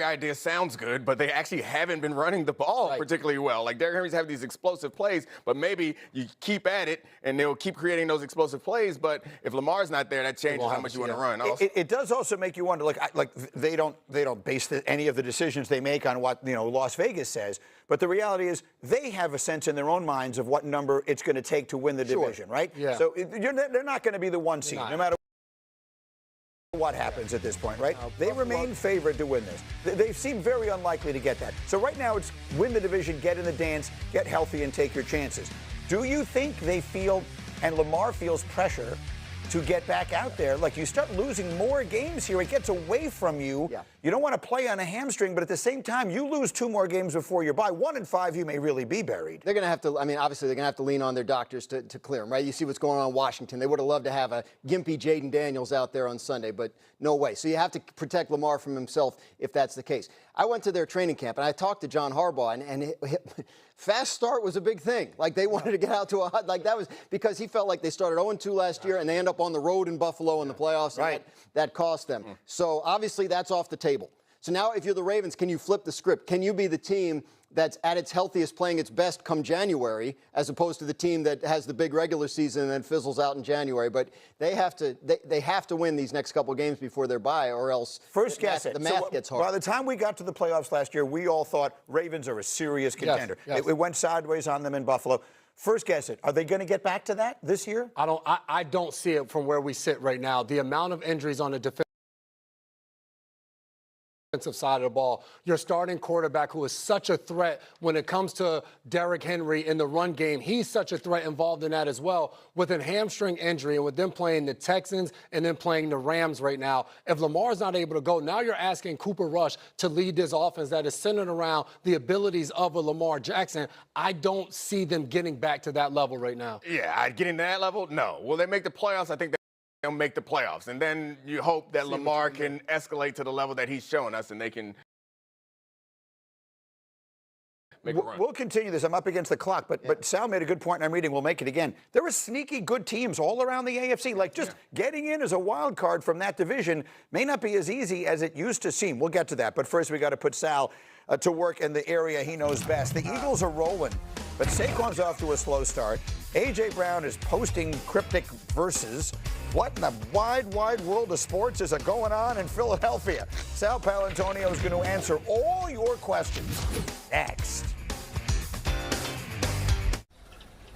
idea sounds good, but they actually haven't been running the ball particularly well. Like, Derrick Henry's have these explosive plays, but maybe you keep at it and they'll keep creating those explosive plays. But if Lamar's not there, that changes how much you want to run. It does also make you wonder. Like they don't base any of the decisions they make on what Las Vegas says. But the reality is they have a sense in their own minds of what number it's going to take to win the division, right? Yeah. So they're not going to be the one seed, no matter what happens at this point, right? They remain favored to win this. They seem very unlikely to get that. So right now it's win the division, get in the dance, get healthy, and take your chances. Do you think they feel, and Lamar feels pressure to get back out there? Like, you start losing more games here, it gets away from you. Yeah. You don't want to play on a hamstring, but at the same time, you lose 2 more games before you're by. 1 and 5, you may really be buried. They're going to have to, obviously, they're going to have to lean on their doctors to clear them, right? You see what's going on in Washington. They would have loved to have a gimpy Jaden Daniels out there on Sunday, but no way. So you have to protect Lamar from himself if that's the case. I went to their training camp, and I talked to John Harbaugh, and fast start was a big thing. Like, they wanted to get out to that was because he felt like they started 0-2 last year, and they end up on the road in Buffalo in the playoffs, and that cost them. So obviously that's off the table. So now if you're the Ravens, can you flip the script? Can you be the team that's at its healthiest, playing its best come January, as opposed to the team that has the big regular season and then fizzles out in January? But they have to win these next couple games before they're bye, or else the math gets hard. By the time we got to the playoffs last year, we all thought Ravens are a serious contender. Yes. It went sideways on them in Buffalo. First guess it. Are they going to get back to that this year? I don't see it from where we sit right now. The amount of injuries on the defensive side of the ball, your starting quarterback, who is such a threat when it comes to Derrick Henry in the run game, he's such a threat involved in that as well. With a hamstring injury and with them playing the Texans and then playing the Rams right now, if Lamar's not able to go, now you're asking Cooper Rush to lead this offense that is centered around the abilities of a Lamar Jackson. I don't see them getting back to that level right now. Yeah, getting to that level? No. Will they make the playoffs? I think they'll make the playoffs. And then you hope that Lamar can escalate to the level that he's shown us, and they can make a run. We'll continue this. I'm up against the clock, but Sal made a good point, and I'm reading, we'll make it again. There are sneaky good teams all around the AFC. Like, just getting in as a wild card from that division may not be as easy as it used to seem. We'll get to that. But first, we got to put Sal to work in the area he knows best. The Eagles are rolling, but Saquon's off to a slow start. A.J. Brown is posting cryptic verses. What in the wide world of sports is going on in Philadelphia? Sal Paolantonio is going to answer all your questions next.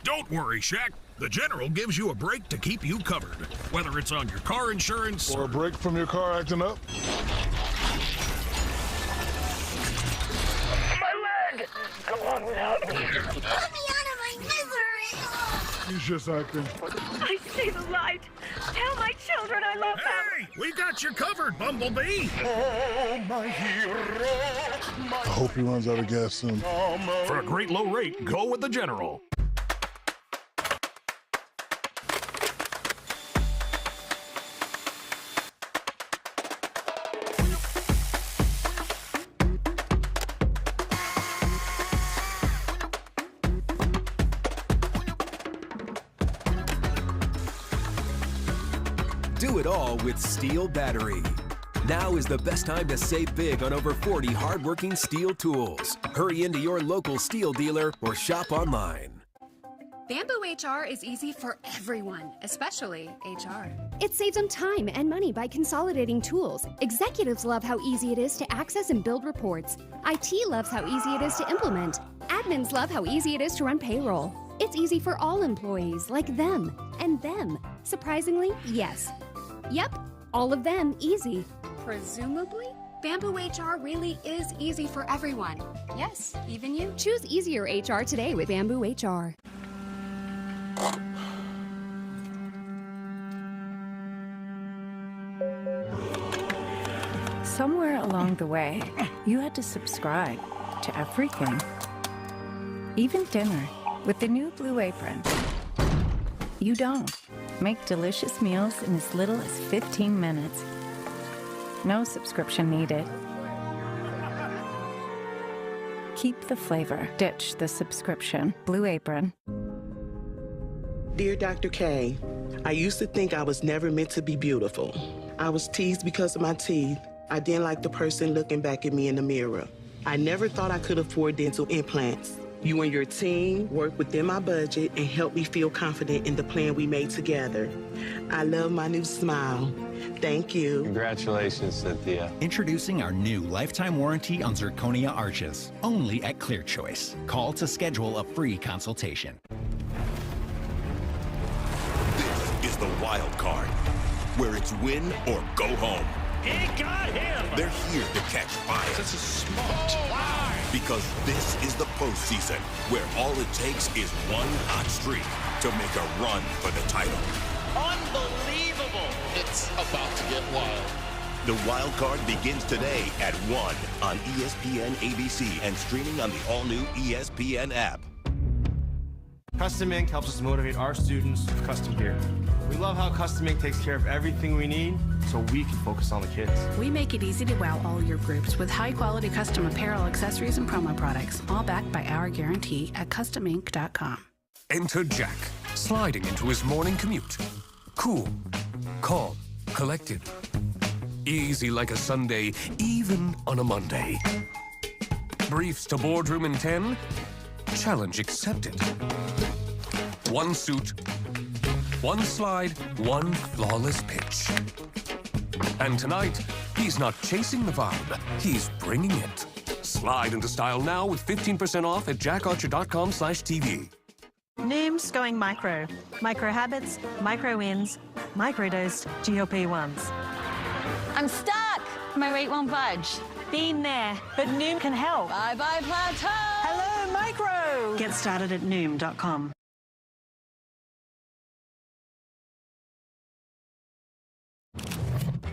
Don't worry, Shaq. The General gives you a break to keep you covered, whether it's on your car insurance or a break from your car acting up. My leg! Go on without me. Let me out of my misery! He's just acting. I see the light. Tell my children I love them. Hey, we got you covered, Bumblebee. Oh, my hero. I hope he runs out of gas soon. For a great low rate, go with the General. Do it all with Steel Battery. Now is the best time to save big on over 40 hardworking Steel tools. Hurry into your local Steel dealer or shop online. Bamboo HR is easy for everyone, especially HR. It saves them time and money by consolidating tools. Executives love how easy it is to access and build reports. IT loves how easy it is to implement. Admins love how easy it is to run payroll. It's easy for all employees, like them and them. Surprisingly, yes. Yep, all of them easy. Presumably, Bamboo HR really is easy for everyone. Yes, even you. Choose easier HR today with Bamboo HR. Somewhere along the way, you had to subscribe to everything. Even dinner with the new Blue Apron. You don't. Make delicious meals in as little as 15 minutes. No subscription needed. Keep the flavor. Ditch the subscription. Blue Apron. Dear Dr. K, I used to think I was never meant to be beautiful. I was teased because of my teeth. I didn't like the person looking back at me in the mirror. I never thought I could afford dental implants. You and your team worked within my budget and helped me feel confident in the plan we made together. I love my new smile. Thank you. Congratulations, Cynthia. Introducing our new lifetime warranty on zirconia arches, only at Clear Choice. Call to schedule a free consultation. This is the wild card, where it's win or go home. He got him! They're here to catch fire. That's a smart line. Because this is the postseason, where all it takes is one hot streak to make a run for the title. Unbelievable! It's about to get wild. The wild card begins today at 1 on ESPN ABC and streaming on the all-new ESPN app. Custom Ink helps us motivate our students with custom gear. We love how Custom Ink takes care of everything we need so we can focus on the kids. We make it easy to wow all your groups with high-quality custom apparel, accessories, and promo products, all backed by our guarantee at customink.com. Enter Jack, sliding into his morning commute. Cool, calm, collected. Easy like a Sunday, even on a Monday. Briefs to boardroom in 10. Challenge accepted. One suit, one slide, one flawless pitch. And tonight, he's not chasing the vibe, he's bringing it. Slide into style now with 15% off at jackarcher.com/TV. Noom's going micro. Micro habits, micro wins, microdosed GLP-1s. I'm stuck. My weight won't budge. Been there, but Noom can help. Bye-bye plateau. Hello, micro. Get started at Noom.com.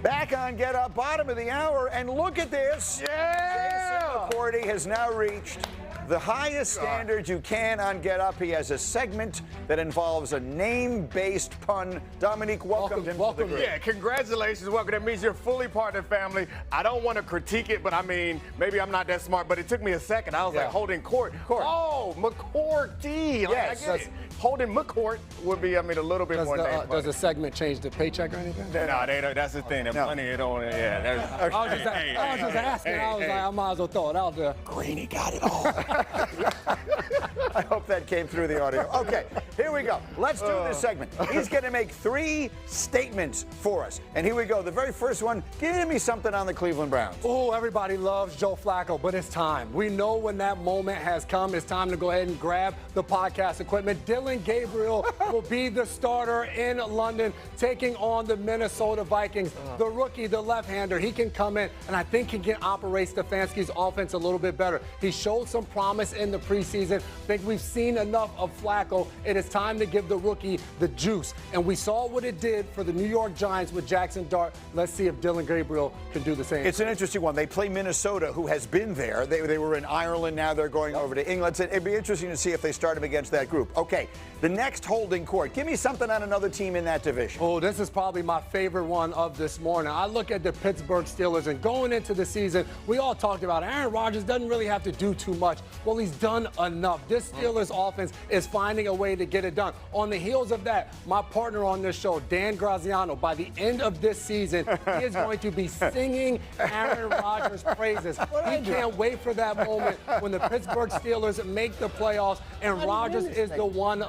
Back on Get Up, bottom of the hour, and look at this. Yeah! Jason McCourty has now reached the highest standards you can on Get Up. He has a segment that involves a name-based pun. Dominique, welcome to the group. Yeah, congratulations. Welcome. That means you're fully part of the family. I don't want to critique it, but I mean, maybe I'm not that smart, but it took me a second. I was like, holding court. Oh, McCourty. Like, Yes. I get it. Holding McCourt would be, I mean, a little bit more name. Does the segment change the paycheck or anything? No, they don't. That's the thing. The money, it don't. Yeah. I was just asking. I was like, I might as well throw it out there. Greeny got it all. I hope that came through the audio. Okay, here we go. Let's do this segment. He's going to make 3 statements for us. And here we go. The very first one, give me something on the Cleveland Browns. Oh, everybody loves Joe Flacco, but it's time. We know when that moment has come. It's time to go ahead and grab the podcast equipment. Dylan Gabriel will be the starter in London, taking on the Minnesota Vikings. The rookie, the left-hander, he can come in, and I think he can operate Stefanski's offense a little bit better. He showed some promise in the preseason. I think we've seen enough of Flacco. It is time to give the rookie the juice. And we saw what it did for the New York Giants with Jackson Dart. Let's see if Dylan Gabriel can do the same. It's an interesting one. They play Minnesota, who has been there. They were in Ireland. Now they're going over to England. It'd be interesting to see if they start him against that group. Okay, the next holding court. Give me something on another team in that division. Oh, this is probably my favorite one of this morning. I look at the Pittsburgh Steelers, and going into the season, we all talked about Aaron Rodgers doesn't really have to do too much. Well, he's done enough. This Steelers offense is finding a way to get it done. On the heels of that, my partner on this show, Dan Graziano, by the end of this season, he is going to be singing Aaron Rodgers' praises. He can't wait for that moment when the Pittsburgh Steelers make the playoffs and Rodgers is the one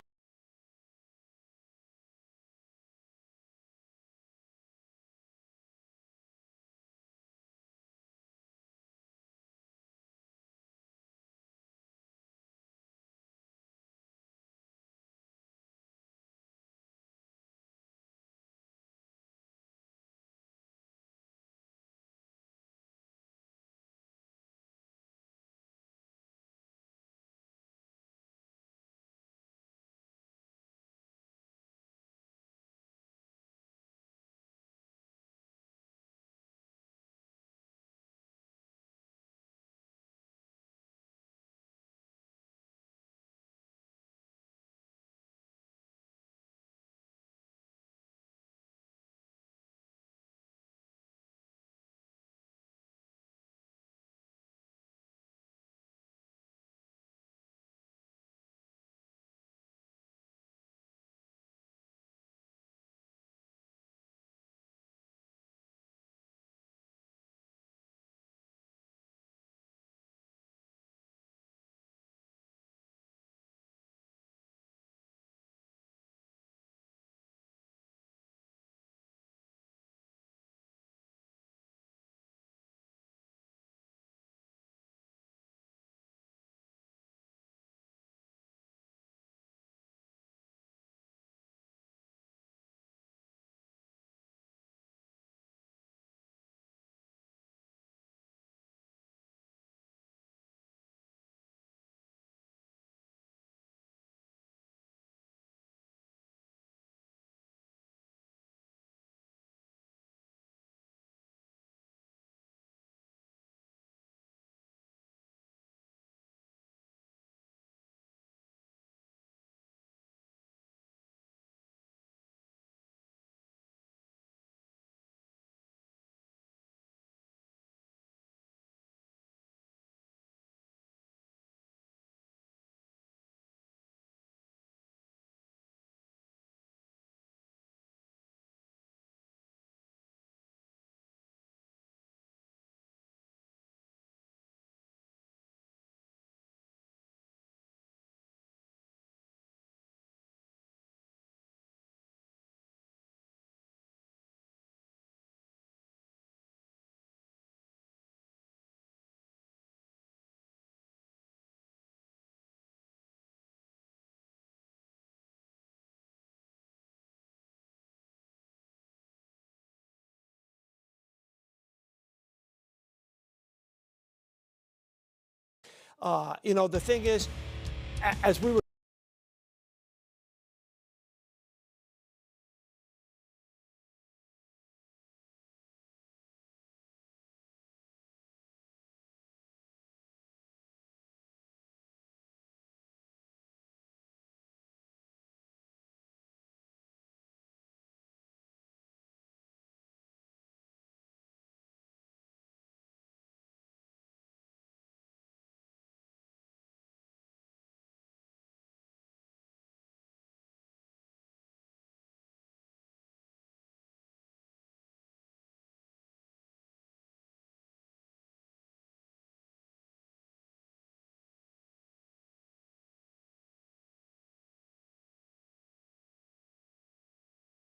You know, the thing is, as we were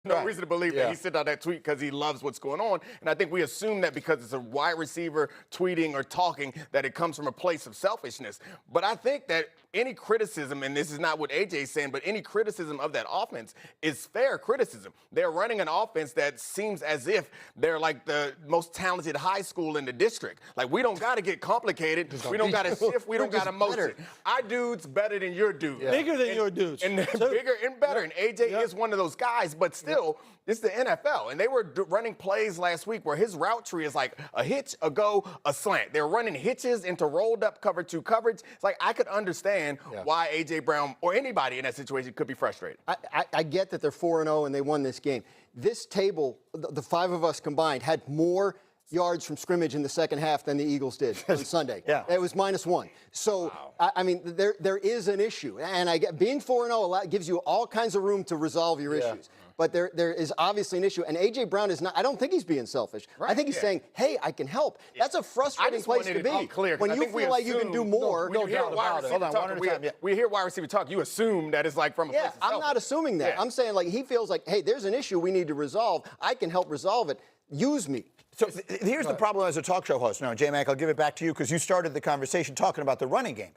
No reason to believe that he sent out that tweet because he loves what's going on. And I think we assume that because it's a wide receiver tweeting or talking that it comes from a place of selfishness. But I think that any criticism, and this is not what AJ's saying, but any criticism of that offense is fair criticism. They're running an offense that seems as if they're like the most talented high school in the district. Like, we don't got to get complicated. We don't got to shift. We don't got to motion. Our dude's better than your dude. bigger than your dudes. And bigger and better. And AJ is one of those guys, but still, it's the NFL. And they were running plays last week where his route tree is like a hitch, a go, a slant. They're running hitches into rolled up cover 2 coverage. It's like, I could understand why A.J. Brown or anybody in that situation could be frustrated. I get that they're 4-0 and they won this game. This table, the 5 of us combined, had more yards from scrimmage in the second half than the Eagles did on Sunday. It was -1. So, I mean, there is an issue. And I get being 4-0 gives you all kinds of room to resolve your issues. But there is obviously an issue. And A.J. Brown is not, I don't think he's being selfish. I think he's saying, hey, I can help. That's a frustrating place to be. When you feel like you can do more. No doubt about it. Hold on, one at a time. We hear wide receiver talk. You assume that it's like from a place of selfish. I'm not assuming that. I'm saying, like, he feels like, hey, there's an issue we need to resolve. I can help resolve it. Use me. So here's the problem as a talk show host. Now, J-Mac, I'll give it back to you because you started the conversation talking about the running game.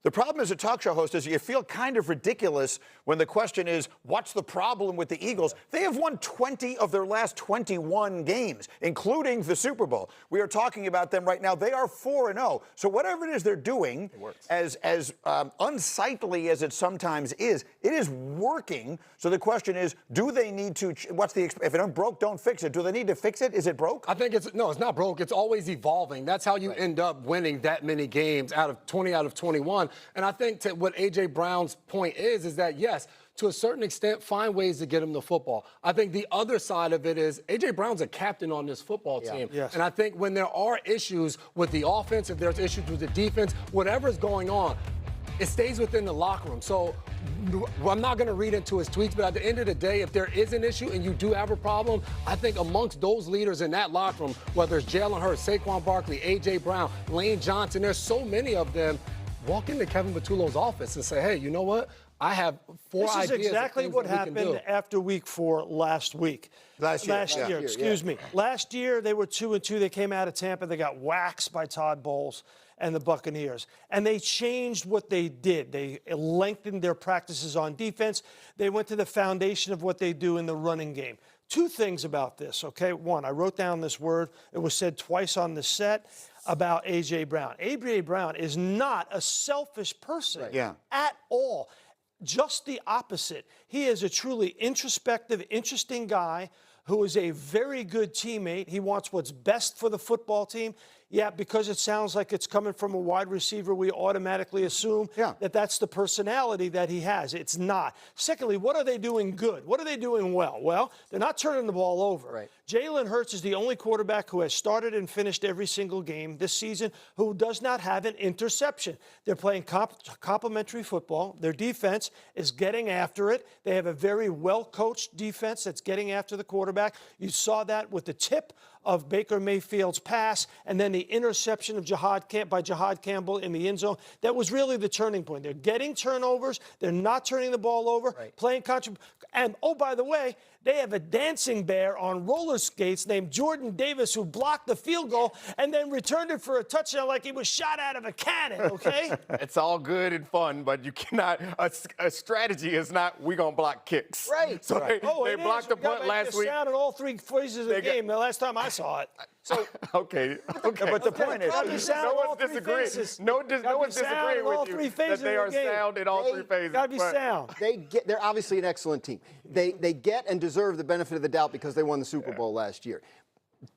The problem as a talk show host is you feel kind of ridiculous when the question is, what's the problem with the Eagles? They have won 20 of their last 21 games, including the Super Bowl. We are talking about them right now. They are 4-0. So whatever it is they're doing, as unsightly as it sometimes is, it is working. So the question is, do they need to, if it ain't broke, don't fix it. Do they need to fix it? Is it broke? I think it's not broke. It's always evolving. That's how you end up winning that many games out of 20 out of 21. And I think what A.J. Brown's point is that, yes, to a certain extent, find ways to get him the football. I think the other side of it is A.J. Brown's a captain on this football team. And I think when there are issues with the offense, if there's issues with the defense, whatever's going on, it stays within the locker room. So I'm not going to read into his tweets, but at the end of the day, if there is an issue and you do have a problem, I think amongst those leaders in that locker room, whether it's Jalen Hurts, Saquon Barkley, A.J. Brown, Lane Johnson, there's so many of them, walk into Kevin Patullo's office and say, hey, you know what? I have 4 ideas. This is exactly what happened after week 4 last week. Last year, excuse me. Last year, they were 2-2. They came out of Tampa. They got waxed by Todd Bowles and the Buccaneers. And they changed what they did. They lengthened their practices on defense. They went to the foundation of what they do in the running game. 2 things about this, okay? 1, I wrote down this word. It was said twice on the set about A.J. Brown. A.J. Brown is not a selfish person at all. Just the opposite. He is a truly introspective, interesting guy who is a very good teammate. He wants what's best for the football team. Yeah, because it sounds like it's coming from a wide receiver, we automatically assume that that's the personality that he has. It's not. Secondly, what are they doing good? What are they doing well? Well, they're not turning the ball over. Jalen Hurts is the only quarterback who has started and finished every single game this season who does not have an interception. They're playing complementary football. Their defense is getting after it. They have a very well-coached defense that's getting after the quarterback. You saw that with the tip of Baker Mayfield's pass and then the interception of by Jahad Campbell in the end zone. That was really the turning point. They're getting turnovers. They're not turning the ball over, playing and, oh, by the way, they have a dancing bear on roller skates named Jordan Davis who blocked the field goal and then returned it for a touchdown like he was shot out of a cannon, okay? It's all good and fun, but you cannot, a strategy is not, we're going to block kicks. So they blocked the punt last week. Sound in all 3 phases of the game the last time I saw it. So okay. But the point is, no one's disagreeing. No one's disagreeing with you that they are sound in all three phases. Gotta be sound. They're obviously an excellent team. They get and deserve the benefit of the doubt because they won the Super Bowl last year.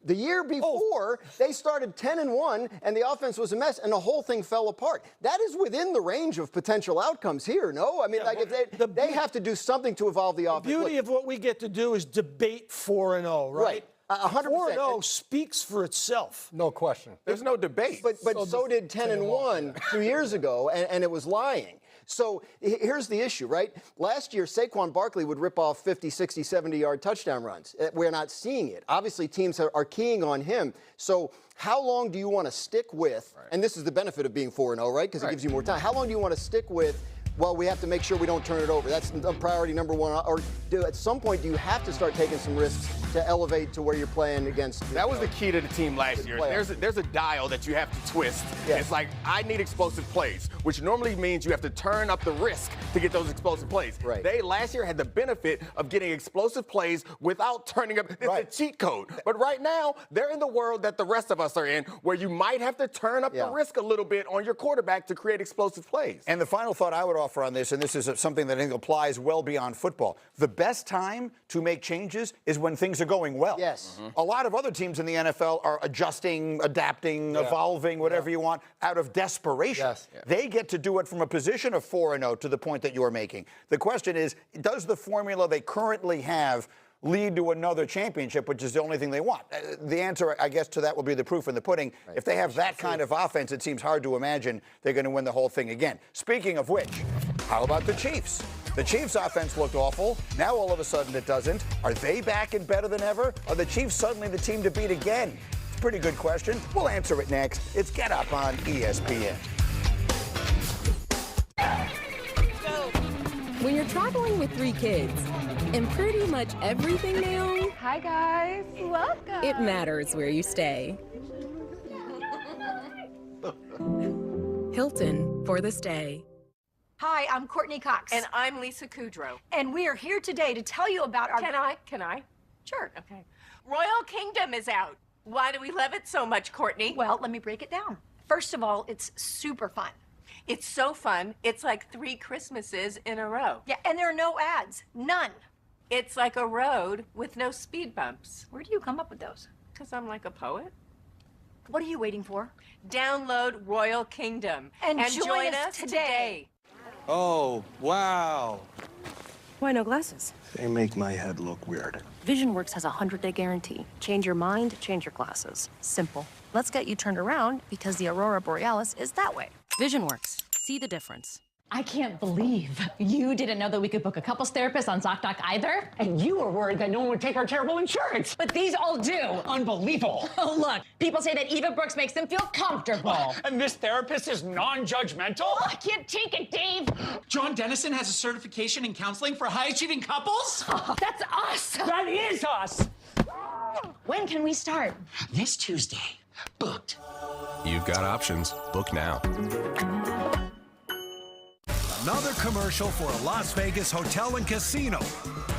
The year before, they started 10-1, and the offense was a mess, and the whole thing fell apart. That is within the range of potential outcomes here, no? I mean, if they have to do something to evolve the offense. The beauty of what we get to do is debate 4-0, right? 100%. 4-0 speaks for itself. No question. There's no debate. But so did 10-1 2 years ago, and it was lying. So here's the issue, right? Last year, Saquon Barkley would rip off 50, 60, 70-yard touchdown runs. We're not seeing it. Obviously, teams are keying on him. So how long do you want to stick with, and this is the benefit of being 4-0, right? Because it gives you more time. How long do you want to stick with, well, we have to make sure we don't turn it over? That's priority number one. Or at some point, do you have to start taking some risks to elevate to where you're playing against? That was the key to the team last year. There's a dial that you have to twist. Yes. It's like, I need explosive plays, which normally means you have to turn up the risk to get those explosive plays. Right. They last year had the benefit of getting explosive plays without turning up. It's a cheat code. But right now, they're in the world that the rest of us are in, where you might have to turn up the risk a little bit on your quarterback to create explosive plays. And the final thought I would offer on this, and this is something that I think applies well beyond football, the best time to make changes is when things are going well. Yes. A lot of other teams in the NFL are adjusting, adapting, evolving, whatever you want, out of desperation. Yes. They get to do it from a position of 4-0 to the point that you're making. The question is, does the formula they currently have lead to another championship, which is the only thing they want? The answer, I guess, to that will be the proof in the pudding. If they have that kind of offense, it seems hard to imagine they're going to win the whole thing again. Speaking of which, how about the Chiefs? The Chiefs' offense looked awful. Now all of a sudden it doesn't. Are they back and better than ever? Are the Chiefs suddenly the team to beat again? It's a pretty good question. We'll answer it next. It's Get Up on ESPN. When you're traveling with 3 kids and pretty much everything they own, Hi, guys. Welcome. it matters where you stay. Hilton for the stay. Hi, I'm Courtney Cox. And I'm Lisa Kudrow. And we are here today to tell you about our... Can I? Sure. Okay. Royal Kingdom is out. Why do we love it so much, Courtney? Well, let me break it down. First of all, it's super fun. It's so fun. It's like 3 Christmases in a row. Yeah, and there are no ads. None. It's like a road with no speed bumps. Where do you come up with those? Because I'm like a poet. What are you waiting for? Download Royal Kingdom and join us today. Oh, wow. Why no glasses? They make my head look weird. VisionWorks has a 100-day guarantee. Change your mind, change your glasses. Simple. Let's get you turned around because the Aurora Borealis is that way. VisionWorks. See the difference. I can't believe you didn't know that we could book a couples therapist on ZocDoc either. And you were worried that no one would take our terrible insurance. But these all do. Unbelievable. Oh, look. People say that Eva Brooks makes them feel comfortable. And this therapist is non-judgmental? Oh, I can't take it, Dave. John Dennison has a certification in counseling for high-achieving couples? Oh, that's us. That is us. When can we start? This Tuesday. Booked. You've got options. Book now. Another commercial for a Las Vegas hotel and casino.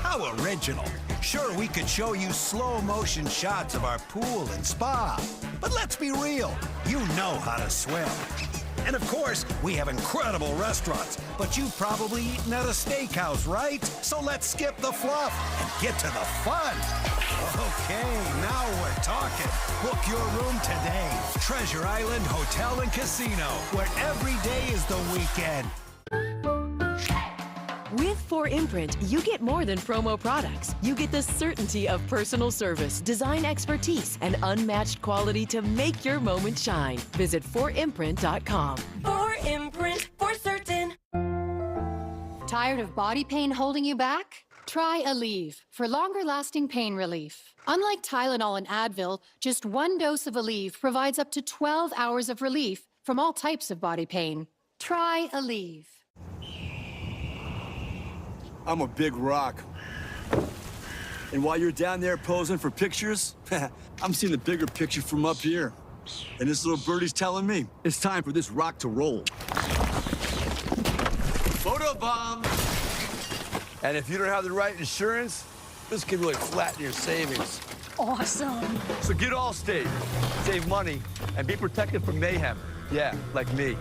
How original. Sure, we could show you slow motion shots of our pool and spa. But let's be real. You know how to swim. And of course, we have incredible restaurants. But you've probably eaten at a steakhouse, right? So let's skip the fluff and get to the fun. Okay, now we're talking. Book your room today. Treasure Island Hotel and Casino, where every day is the weekend. With 4imprint, you get more than promo products. You get the certainty of personal service, design expertise, and unmatched quality to make your moment shine. Visit 4imprint.com. 4imprint, for certain. Tired of body pain holding you back? Try Aleve for longer-lasting pain relief. Unlike Tylenol and Advil, just 1 dose of Aleve provides up to 12 hours of relief from all types of body pain. Try Aleve. I'm a big rock. And while you're down there posing for pictures, I'm seeing the bigger picture from up here. And this little birdie's telling me it's time for this rock to roll. Photobomb! And if you don't have the right insurance, this could really flatten your savings. awesome. So get Allstate, save money, and be protected from mayhem. Yeah, like me.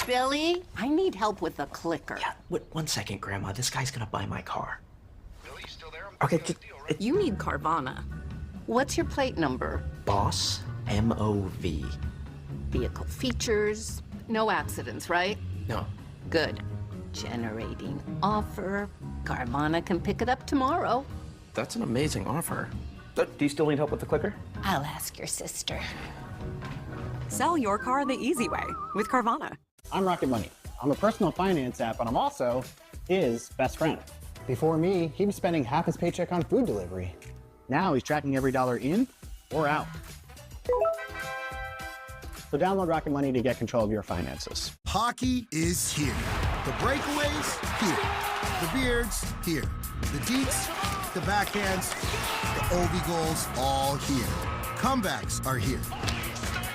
Billy, I need help with the clicker. Yeah, wait, 1 second, Grandma. This guy's gonna buy my car. Billy, you still there? Okay, You need Carvana. What's your plate number? Boss, M-O-V. Vehicle features, no accidents, right? No. Good. Generating offer. Carvana can pick it up tomorrow. That's an amazing offer. Do you still need help with the clicker? I'll ask your sister. Sell your car the easy way with Carvana. I'm Rocket Money. I'm a personal finance app, but I'm also his best friend. Before me, he was spending half his paycheck on food delivery. Now he's tracking every dollar in or out. So download Rocket Money to get control of your finances. Hockey is here. The breakaways, here. The beards, here. The deets, the backhands, the Ovi goals, all here. Comebacks are here.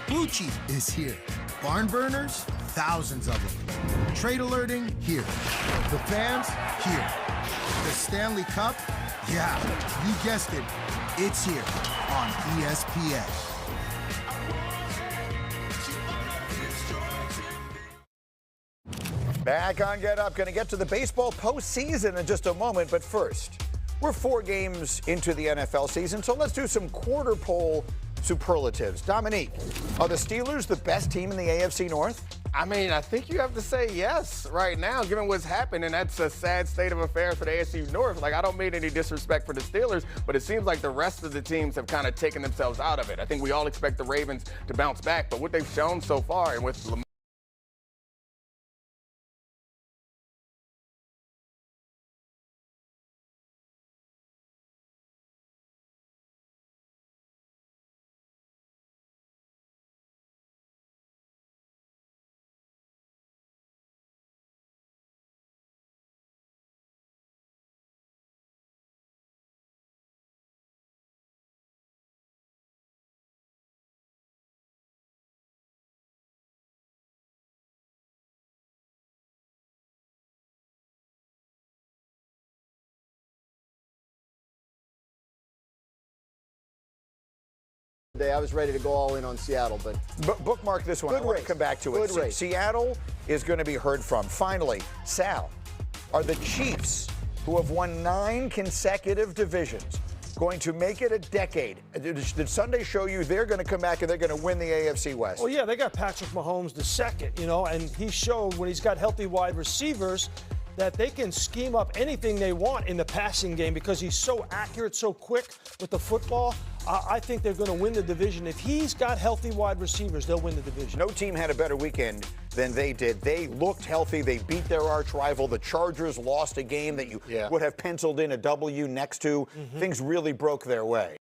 Bucci is here. Barn burners, thousands of them. Trade alerting, here. The fans, here. The Stanley Cup, yeah, you guessed it. It's here on ESPN. Back on Get Up. Going to get to the baseball postseason in just a moment. But first, we're 4 games into the NFL season, so let's do some quarter poll superlatives. Dominique, are the Steelers the best team in the AFC North? I mean, I think you have to say yes right now, given what's happened, and that's a sad state of affairs for the AFC North. Like, I don't mean any disrespect for the Steelers, but it seems like the rest of the teams have kind of taken themselves out of it. I think we all expect the Ravens to bounce back, but what they've shown so far, and with Lamar, I was ready to go all in on Seattle, but bookmark this one. I want to come back to it. Good race. Seattle is going to be heard from. Finally, Sal, are the Chiefs, who have won 9 consecutive divisions, going to make it a decade? Did Sunday show you they're going to come back and they're going to win the AFC West? Well, yeah, they got Patrick Mahomes the second, and he showed when he's got healthy wide receivers that they can scheme up anything they want in the passing game because he's so accurate, so quick with the football. I think they're going to win the division. If he's got healthy wide receivers, they'll win the division. No team had a better weekend than they did. They looked healthy. They beat their arch rival. The Chargers lost a game that you would have penciled in a W next to. Things really broke their way.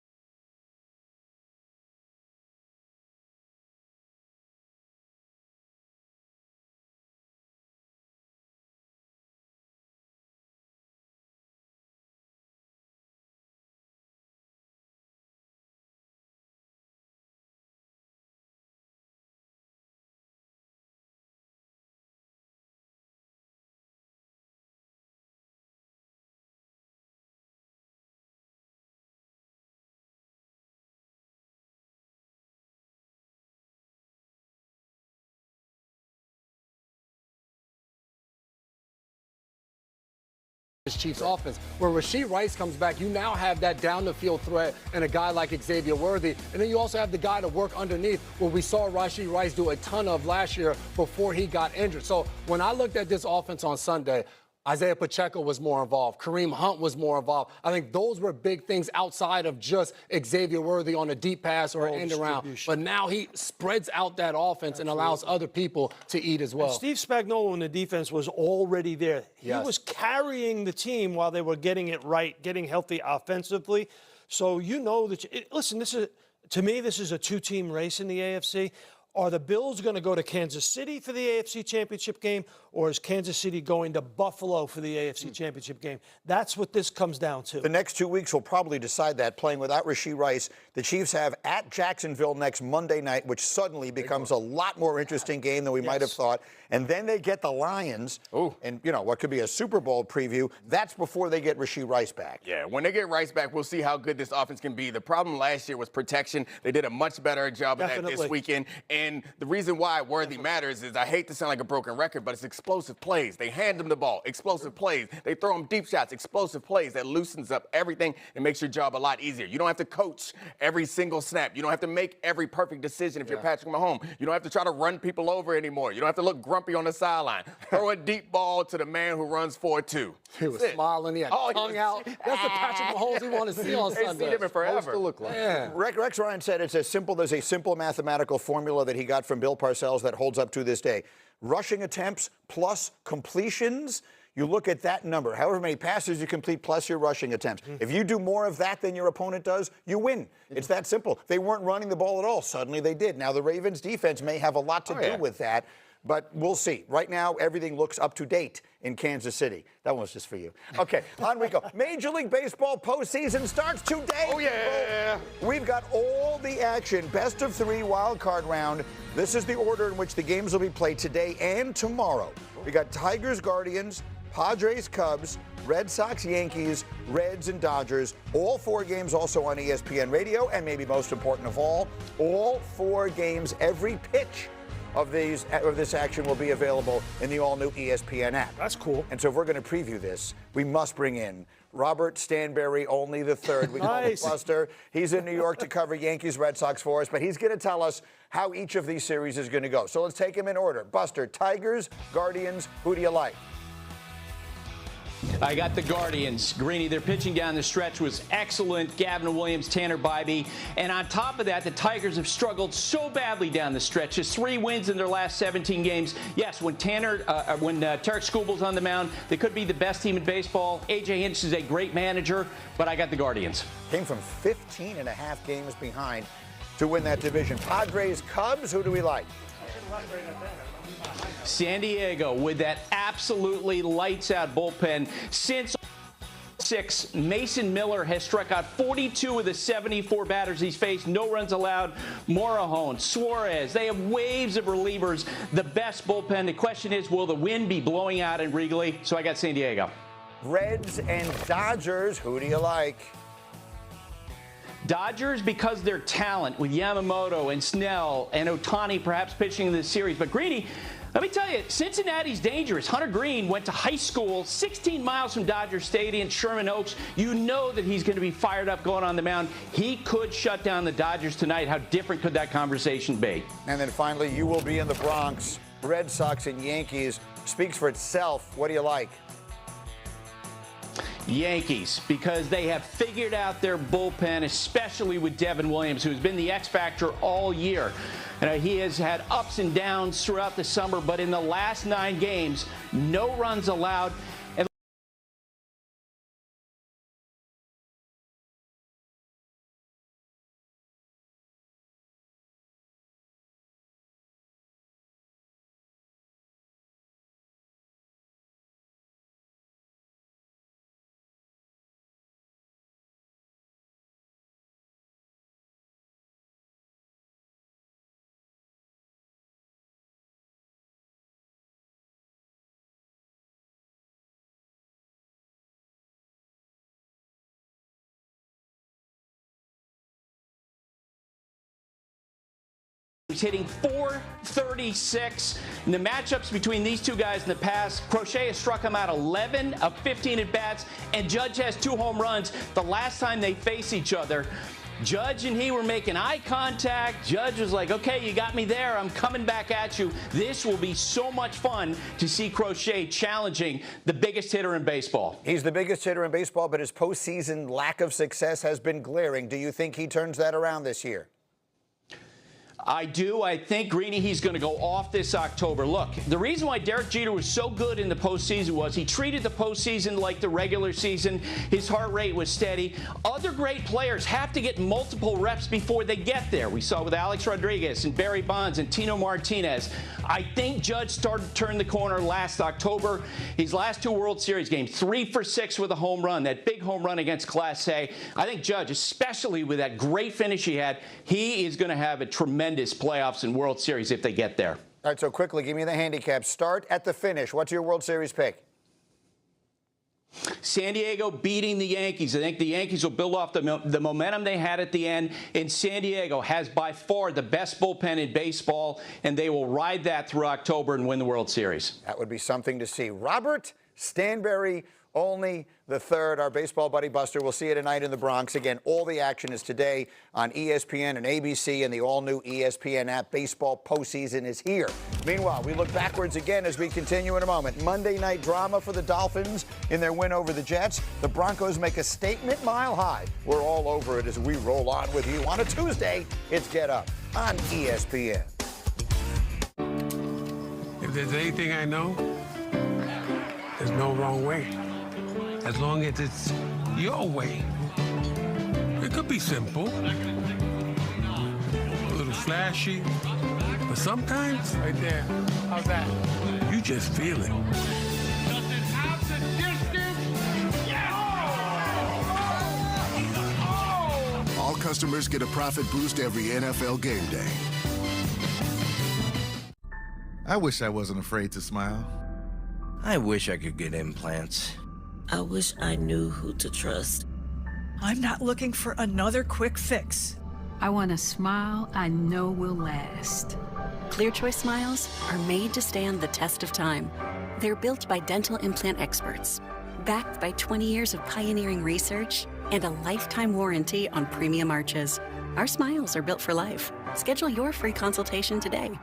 Chiefs offense. Where Rashee Rice comes back, you now have that down the field threat and a guy like Xavier Worthy. And then you also have the guy to work underneath, what we saw Rashee Rice do a ton of last year before he got injured. So when I looked at this offense on Sunday, Isaiah Pacheco was more involved. Kareem Hunt was more involved. I think those were big things outside of just Xavier Worthy on a deep pass or an end around. But now he spreads out that offense and allows other people to eat as well. And Steve Spagnuolo in the defense was already there. He was carrying the team while they were getting it right, getting healthy offensively. So you know that, listen, to me, this is a 2-team race in the AFC. Are the Bills going to go to Kansas City for the AFC Championship game, or is Kansas City going to Buffalo for the AFC Championship game? That's what this comes down to. The next 2 weeks will probably decide that, playing without Rashee Rice. The Chiefs have at Jacksonville next Monday night, which suddenly becomes a lot more interesting game than we might have thought. And then they get the Lions, and, you know, what could be a Super Bowl preview. That's before they get Rashee Rice back. Yeah, when they get Rice back, we'll see how good this offense can be. The problem last year was protection. They did a much better job of that this weekend. And the reason why Worthy matters is, I hate to sound like a broken record, but it's explosive plays. They hand them the ball, explosive plays. They throw them deep shots, explosive plays. That loosens up everything and makes your job a lot easier. You don't have to coach every single snap. You don't have to make every perfect decision if you're Patrick Mahomes. You don't have to try to run people over anymore. You don't have to look grumpy on the sideline. Throw a deep ball to the man who runs 4-2. He was smiling. He had tongue out. That's the Patrick Mahomes we want to see on Sunday. They've seen him forever. To look like. Yeah. Rex Ryan said there's a simple mathematical formula that he got from Bill Parcells that holds up to this day. Rushing attempts plus completions. You look at that number, however many passes you complete plus your rushing attempts. If you do more of that than your opponent does, you win. It's that simple. They weren't running the ball at all. Suddenly they did. Now, the Ravens' defense may have a lot to do with that, but we'll see. Right now, everything looks up to date in Kansas City. That one's just for you. Okay, on we go. Major League Baseball postseason starts today. Oh, yeah. We've got all the action. Best of 3 wild card round. This is the order in which the games will be played today and tomorrow. We got Tigers, Guardians, Padres, Cubs, Red Sox, Yankees, Reds, and Dodgers. All 4 games also on ESPN Radio, and maybe most important of all 4 games, every pitch of this action will be available in the all-new ESPN app. That's cool. And so if we're going to preview this, we must bring in Robert Stanberry, only the third. We call him Buster. He's in New York to cover Yankees, Red Sox for us, but he's going to tell us how each of these series is going to go. So let's take him in order. Buster, Tigers, Guardians, who do you like? I got the Guardians. Greeny, their pitching down the stretch was excellent. Gavin Williams, Tanner Bybee. And on top of that, the Tigers have struggled so badly down the stretch. Just 3 wins in their last 17 games. Yes, when Tarek Skubal's on the mound, they could be the best team in baseball. A.J. Hinch is a great manager, but I got the Guardians. Came from 15 and a half games behind to win that division. Padres, Cubs, who do we like? San Diego with that absolutely lights-out bullpen. Since 6, Mason Miller has struck out 42 of the 74 batters he's faced. No runs allowed. Morejon, Suarez, they have waves of relievers. The best bullpen. The question is, will the wind be blowing out in Wrigley? So I got San Diego. Reds and Dodgers, who do you like? Dodgers, because their talent with Yamamoto and Snell and Ohtani perhaps pitching in this series. But Greeny, let me tell you, Cincinnati's dangerous. Hunter Green went to high school 16 miles from Dodger Stadium, Sherman Oaks. You know that he's going to be fired up going on the mound. He could shut down the Dodgers tonight. How different could that conversation be? And then finally, you will be in the Bronx. Red Sox and Yankees. Speaks for itself. What do you like? Yankees, because they have figured out their bullpen, especially with Devin Williams, who's been the X factor all year. He has had ups and downs throughout the summer, but in the last 9 games, no runs allowed. He's hitting .436. And the matchups between these 2 guys in the past, Crochet has struck him out 11 of 15 at-bats, and Judge has 2 home runs. The last time they face each other, Judge and he were making eye contact. Judge was like, okay, you got me there. I'm coming back at you. This will be so much fun to see Crochet challenging the biggest hitter in baseball. He's the biggest hitter in baseball, but his postseason lack of success has been glaring. Do you think he turns that around this year? I do. I think, Greeny, he's going to go off this October. Look, the reason why Derek Jeter was so good in the postseason was he treated the postseason like the regular season. His heart rate was steady. Other great players have to get multiple reps before they get there. We saw with Alex Rodriguez and Barry Bonds and Tino Martinez. I think Judge started to turn the corner last October. His last 2 World Series games, 3 for 6 with a home run, that big home run against Class A. I think Judge, especially with that great finish he had, he is going to have a tremendous playoffs and World Series if they get there. All right, so quickly, give me the handicap. Start at the finish. What's your World Series pick? San Diego beating the Yankees. I think the Yankees will build off the momentum they had at the end. And San Diego has by far the best bullpen in baseball, and they will ride that through October and win the World Series. That would be something to see. Robert Stanberry, only the third, our baseball buddy Buster. We'll see you tonight in the Bronx. Again, all the action is today on ESPN and ABC and the all-new ESPN app. Baseball postseason is here. Meanwhile, we look backwards again as we continue in a moment. Monday night drama for the Dolphins in their win over the Jets. The Broncos make a statement mile high. We're all over it as we roll on with you. On a Tuesday, it's Get Up on ESPN. If there's anything I know, there's no wrong way. As long as it's your way. It could be simple, a little flashy, but sometimes, right there, how's that? You just feel it. All customers get a profit boost every NFL game day. I wish I wasn't afraid to smile. I wish I could get implants. I wish I knew who to trust. I'm not looking for another quick fix. I want a smile I know will last. Clear Choice smiles are made to stand the test of time. They're built by dental implant experts, backed by 20 years of pioneering research and a lifetime warranty on premium arches. Our smiles are built for life. Schedule your free consultation today.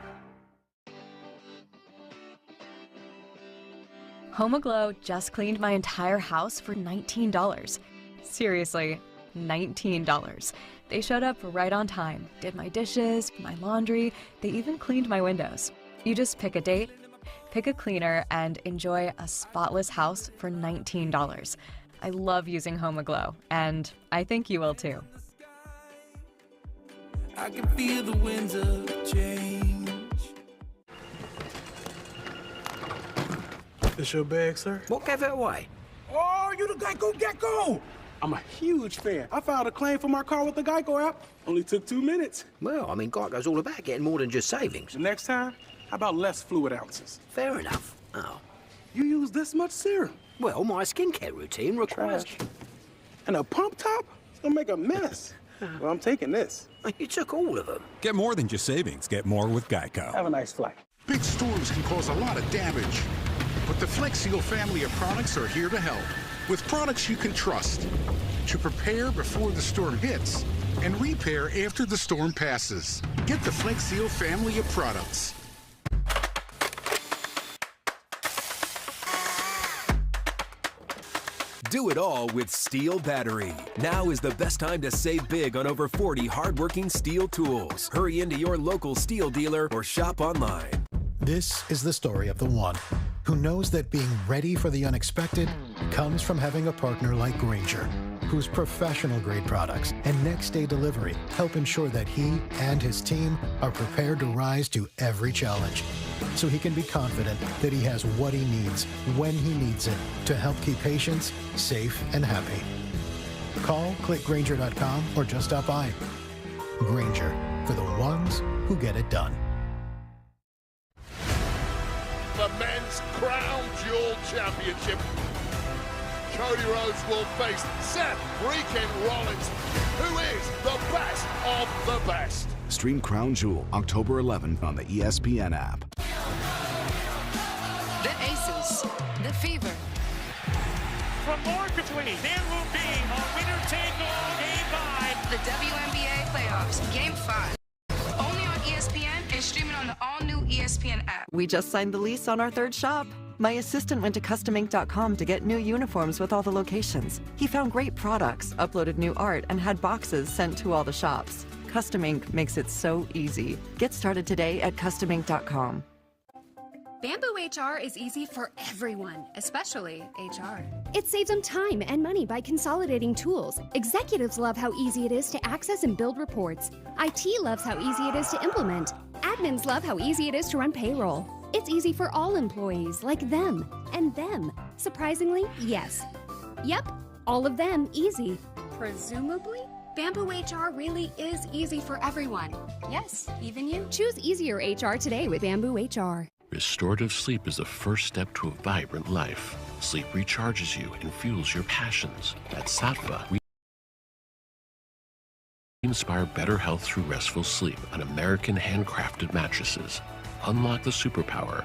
HomeAglow just cleaned my entire house for $19. Seriously, $19. They showed up right on time, did my dishes, my laundry, they even cleaned my windows. You just pick a date, pick a cleaner, and enjoy a spotless house for $19. I love using HomeAglow, and I think you will too. I can feel the winds of change. This your bag, sir? What gave it away? Oh, you the Geico Gecko! I'm a huge fan. I filed a claim for my car with the Geico app. Only took 2 minutes. Well, I mean, Geico's all about getting more than just savings. The next time, how about less fluid ounces? Fair enough. Oh. You use this much serum? Well, my skincare routine requires... Trash. And a pump top? It's gonna make a mess. Well, I'm taking this. You took all of them. Get more than just savings. Get more with Geico. Have a nice flight. Big storms can cause a lot of damage, but the Flex Seal family of products are here to help. With products you can trust to prepare before the storm hits and repair after the storm passes. Get the Flex Seal family of products. Do it all with Steel Battery. Now is the best time to save big on over 40 hardworking Steel tools. Hurry into your local Steel dealer or shop online. This is the story of the one who knows that being ready for the unexpected comes from having a partner like Grainger, whose professional-grade products and next-day delivery help ensure that he and his team are prepared to rise to every challenge, so he can be confident that he has what he needs when he needs it to help keep patients safe and happy. Call, click Grainger.com, or just stop by. Grainger, for the ones who get it done. The men's Crown Jewel Championship. Cody Rhodes will face Seth Freakin' Rollins, who is the best of the best. Stream Crown Jewel October 11th on the ESPN app. The Aces, the Fever. From Marketry, there will be a winner-take-all Game 5. The WNBA playoffs, Game 5. Only on ESPN and streaming on the all-new ESPN app. We just signed the lease on our third shop. My assistant went to customink.com to get new uniforms with all the locations. He found great products, uploaded new art, and had boxes sent to all the shops. Custom Ink makes it so easy. Get started today at customink.com. Bamboo HR is easy for everyone, especially HR. It saves them time and money by consolidating tools. Executives love how easy it is to access and build reports. IT loves how easy it is to implement. Admins love how easy it is to run payroll. It's easy for all employees, like them and them. Surprisingly, yes. Yep, all of them easy. Presumably, Bamboo HR really is easy for everyone. Yes, even you. Choose easier HR today with Bamboo HR. Restorative sleep is the first step to a vibrant life. Sleep recharges you and fuels your passions. At Sattva, we inspire better health through restful sleep on American handcrafted mattresses. Unlock the superpower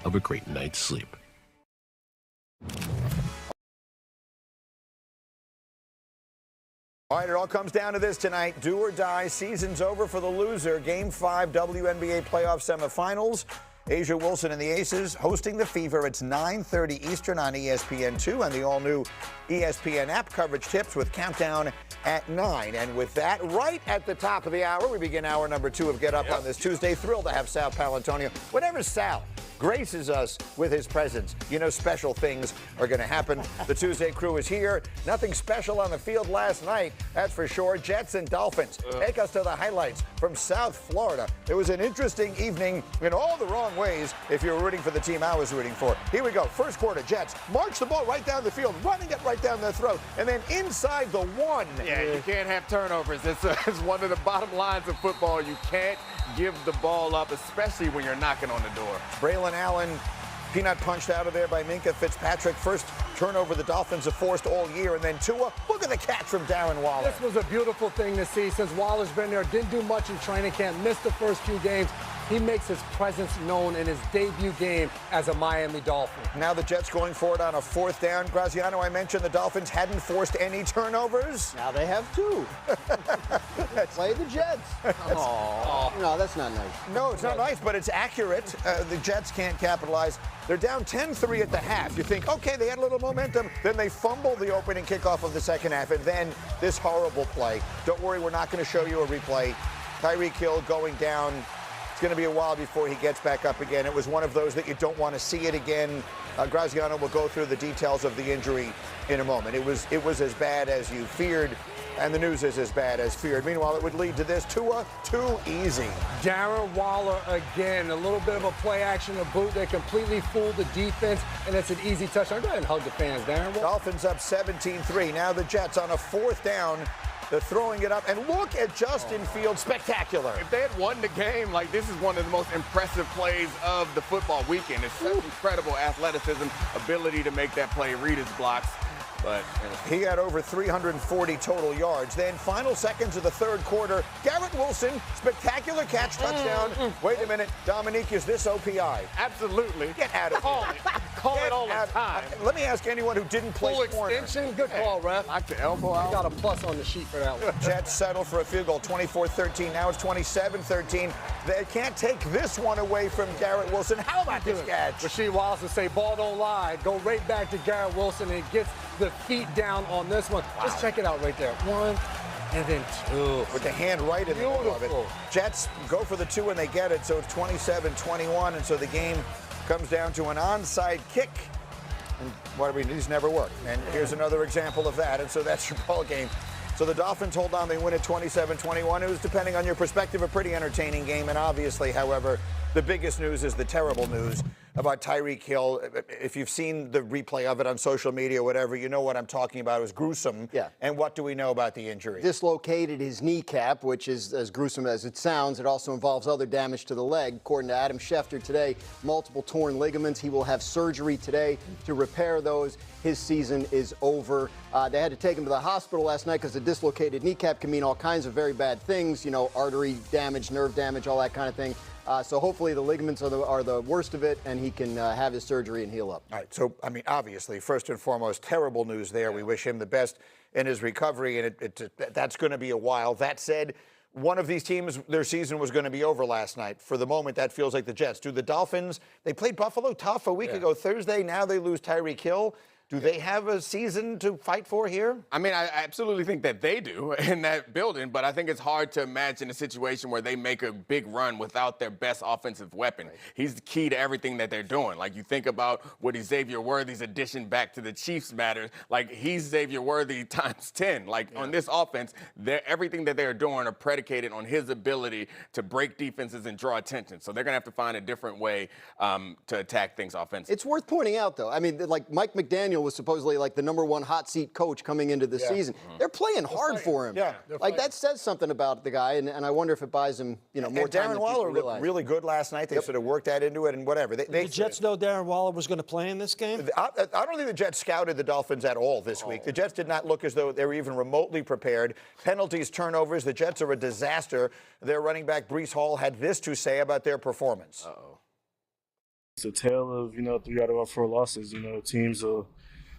of a great night's sleep. All right, it all comes down to this tonight. Do or die. Season's over for the loser. Game 5 WNBA playoff semifinals. Asia Wilson and the Aces hosting the Fever. It's 9:30 Eastern on ESPN2 and the all-new ESPN app. Coverage tips with countdown at 9. And with that, right at the top of the hour, we begin hour number 2 of Get Up on this Tuesday. Thrilled to have Sal Paolantonio. Whenever Sal graces us with his presence, you know special things are going to happen. The Tuesday crew is here. Nothing special on the field last night, that's for sure. Jets and Dolphins. Take us to the highlights from South Florida. It was an interesting evening in all the wrong ways if you were rooting for the team I was rooting for. Here we go. First quarter, Jets march the ball right down the field, running it right down their throat, and then inside the 1. Yeah, you can't have turnovers. It's one of the bottom lines of football. You can't give the ball up, especially when you're knocking on the door. Braylon Allen, peanut punched out of there by Minka Fitzpatrick. First turnover the Dolphins have forced all year. And then Tua, look at the catch from Darren Waller. This was a beautiful thing to see since Waller's been there. Didn't do much in training camp, missed the first few games. He makes his presence known in his debut game as a Miami Dolphin. Now the Jets going for it on a 4th down. Graziano, I mentioned the Dolphins hadn't forced any turnovers. Now they have 2. Play the Jets. No, that's not nice. No, it's not nice, but it's accurate. The Jets can't capitalize. They're down 10-3 at the half. You think, okay, they had a little momentum. Then they fumble the opening kickoff of the second half, and then this horrible play. Don't worry, we're not going to show you a replay. Tyreek Hill going down. It's going to be a while before he gets back up again. It was one of those that you don't want to see it again. Graziano will go through the details of the injury in a moment. It was as bad as you feared, and the news is as bad as feared. Meanwhile, it would lead to this. Tua, too easy. Darren Waller again. A little bit of a play action, a boot that completely fooled the defense, and it's an easy touchdown. Go ahead and hug the fans, Darren Waller. Dolphins up 17-3. Now the Jets on a 4th down. They're throwing it up, and look at Justin Fields, spectacular. If they had won the game, like, this is one of the most impressive plays of the football weekend. It's such incredible athleticism, ability to make that play, read his blocks. But he had over 340 total yards. Then final seconds of the 3rd quarter, Garrett Wilson, spectacular catch, touchdown. Wait a minute, Dominique, is this OPI? Absolutely. Get out of here. Call it all the time. Let me ask anyone who didn't play Full corner. extension, good call, ref. Knock the elbow out. I got a plus on the sheet for that one. Jets settle for a field goal, 24-13. Now it's 27-13. They can't take this one away from Garrett Wilson. How about this catch? Rasheed Wallace would say, ball don't lie. Go right back to Garrett Wilson, and gets the feet down on this one. Wow. Just check it out right there. 1 and then 2. With the hand right in the middle of it. Jets go for the 2 and they get it, so it's 27-21, and so the game comes down to an onside kick. And what these never work. And here's another example of that, and so that's your ball game. So the Dolphins hold on, they win at 27-21. It was, depending on your perspective, a pretty entertaining game, and obviously, however, the biggest news is the terrible news about Tyreek Hill. If you've seen the replay of it on social media or whatever, you know what I'm talking about. It was gruesome. Yeah. And what do we know about the injury? Dislocated his kneecap, which is as gruesome as it sounds. It also involves other damage to the leg. According to Adam Schefter today, multiple torn ligaments. He will have surgery today to repair those. His season is over. They had to take him to the hospital last night because a dislocated kneecap can mean all kinds of very bad things, you know, artery damage, nerve damage, all that kind of thing. So hopefully the ligaments are the worst of it, and he can have his surgery and heal up. All right. So, I mean, obviously, first and foremost, terrible news there. We wish him the best in his recovery, and that's going to be a while. That said, one of these teams, their season was going to be over last night. For the moment, that feels like the Jets. Do the Dolphins, they played Buffalo tough a week ago Thursday. Now they lose Tyreek Hill. Do they have a season to fight for here? I mean, I absolutely think that they do in that building, but I think it's hard to imagine a situation where they make a big run without their best offensive weapon. Right. He's the key to everything that they're doing. Like, you think about what Xavier Worthy's addition back to the Chiefs matters. Like, he's Xavier Worthy times 10. Like, on this offense, everything that they're doing are predicated on his ability to break defenses and draw attention. So they're going to have to find a different way to attack things offensively. It's worth pointing out, though. I mean, like, Mike McDaniel was supposedly like the #1 hot seat coach coming into the season. They're playing hard for him. Yeah, like that says something about the guy, and I wonder if it buys him, more time. Darren Waller looked really good last night. They sort of worked that into it and whatever. Did the Jets know Darren Waller was going to play in this game? I don't think the Jets scouted the Dolphins at all this week. The Jets did not look as though they were even remotely prepared. Penalties, turnovers. The Jets are a disaster. Their running back Breece Hall had this to say about their performance. It's a tale of 3 out of our 4 losses. Teams will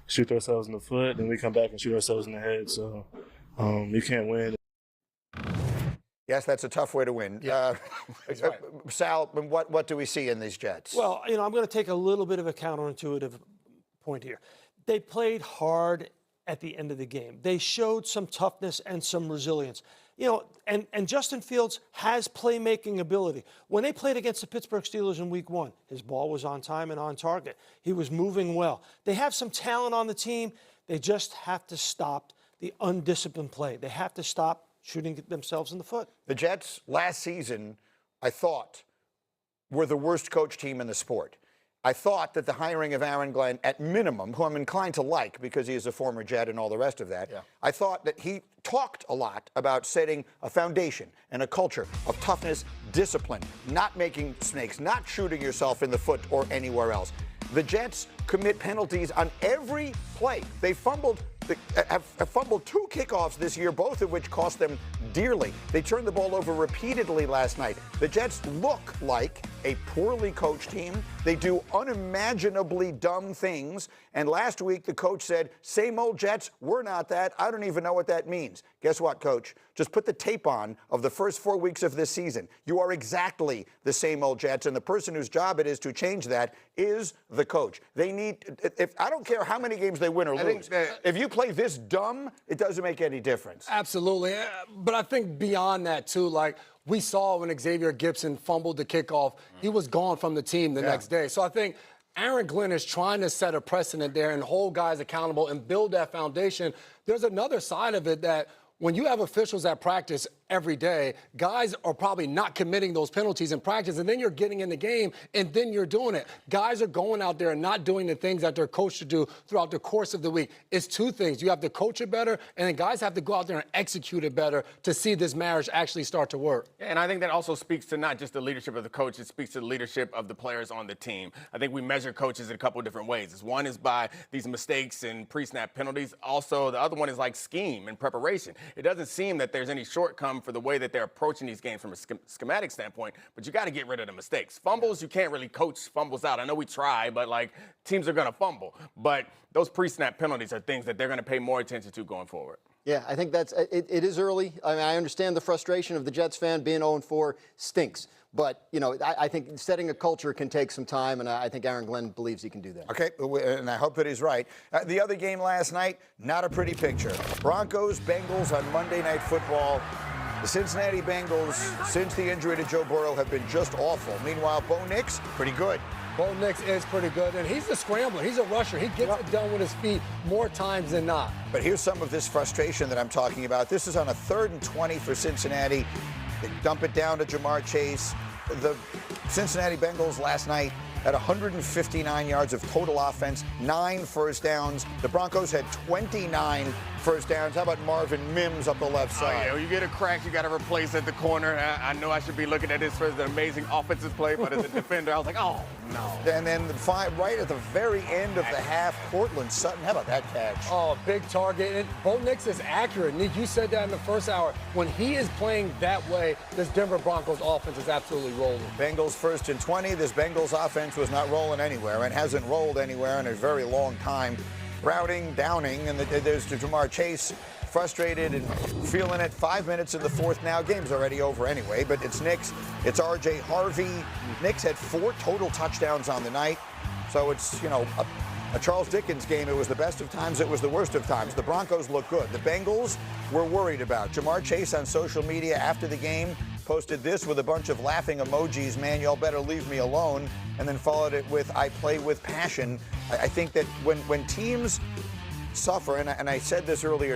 shoot themselves in the foot, and we come back and shoot ourselves in the head. So you can't win. Yes, that's a tough way to win. Yeah. Sal, what do we see in these Jets? Well, I'm going to take a little bit of a counterintuitive point here. They played hard at the end of the game. They showed some toughness and some resilience. And Justin Fields has playmaking ability. When they played against the Pittsburgh Steelers in Week 1, his ball was on time and on target. He was moving well. They have some talent on the team. They just have to stop the undisciplined play. They have to stop shooting themselves in the foot. The Jets last season, I thought, were the worst coach team in the sport. I thought that the hiring of Aaron Glenn, at minimum, who I'm inclined to like because he is a former Jet and all the rest of that, I thought that he talked a lot about setting a foundation and a culture of toughness, discipline, not making mistakes, not shooting yourself in the foot or anywhere else. The Jets commit penalties on every play. They have fumbled 2 kickoffs this year, both of which cost them dearly. They turned the ball over repeatedly last night. The Jets look like a poorly coached team. They do unimaginably dumb things. And last week, the coach said, same old Jets, we're not that. I don't even know what that means. Guess what, Coach? Just put the tape on of the first 4 weeks of this season. You are exactly the same old Jets, and the person whose job it is to change that is the coach. They need, I don't care how many games they win or lose. If you play this dumb, it doesn't make any difference. Absolutely. But I think beyond that, too, like we saw when Xavier Gibson fumbled the kickoff, he was gone from the team the next day. So I think Aaron Glenn is trying to set a precedent there and hold guys accountable and build that foundation. There's another side of it that when you have officials at practice every day, guys are probably not committing those penalties in practice, and then you're getting in the game, and then you're doing it. Guys are going out there and not doing the things that they're coached to do throughout the course of the week. It's 2 things. You have to coach it better, and then guys have to go out there and execute it better to see this marriage actually start to work. Yeah, and I think that also speaks to not just the leadership of the coach, it speaks to the leadership of the players on the team. I think we measure coaches in a couple of different ways. One is by these mistakes and pre-snap penalties. Also, the other one is like scheme and preparation. It doesn't seem that there's any shortcoming for the way that they're approaching these games from a schematic standpoint, but you got to get rid of the mistakes. Fumbles, you can't really coach fumbles out. I know we try, but teams are going to fumble. But those pre-snap penalties are things that they're going to pay more attention to going forward. Yeah, I think it is early. I mean, I understand the frustration of the Jets fan. Being 0-4 stinks. But, I think setting a culture can take some time, and I think Aaron Glenn believes he can do that. Okay, and I hope that he's right. The other game last night, not a pretty picture. Broncos, Bengals on Monday Night Football. The Cincinnati Bengals, since the injury to Joe Burrow, have been just awful. Meanwhile, Bo Nix, pretty good. Bo Nix is pretty good, and he's a scrambler. He's a rusher. He gets it done with his feet more times than not. But here's some of this frustration that I'm talking about. This is on a 3rd and 20 for Cincinnati. They dump it down to Jamar Chase. The Cincinnati Bengals last night had 159 yards of total offense, 9 first downs. The Broncos had 29 first downs. How about Marvin Mims up the left side? Oh, yeah, when you get a crack, you got to replace at the corner. I know I should be looking at this for an amazing offensive play, but as a defender, I was like, oh, no. And then right at the very end of the half, Cortland Sutton, how about that catch? Oh, big target. And Bo Nix is accurate. Nick, you said that in the first hour. When he is playing that way, this Denver Broncos offense is absolutely rolling. Bengals 1st and 20. This Bengals offense was not rolling anywhere and hasn't rolled anywhere in a very long time. Routing, downing, and there's to Jamar Chase, frustrated and feeling it. 5 minutes in the 4th now. Game's already over anyway, but it's Nix. It's R.J. Harvey. Nix had 4 total touchdowns on the night. So it's, A Charles Dickens game, it was the best of times, it was the worst of times. The Broncos look good. The Bengals were worried about. Jamar Chase on social media after the game posted this with a bunch of laughing emojis, man, y'all better leave me alone, and then followed it with, I play with passion. I think that when teams suffer, and I said this earlier,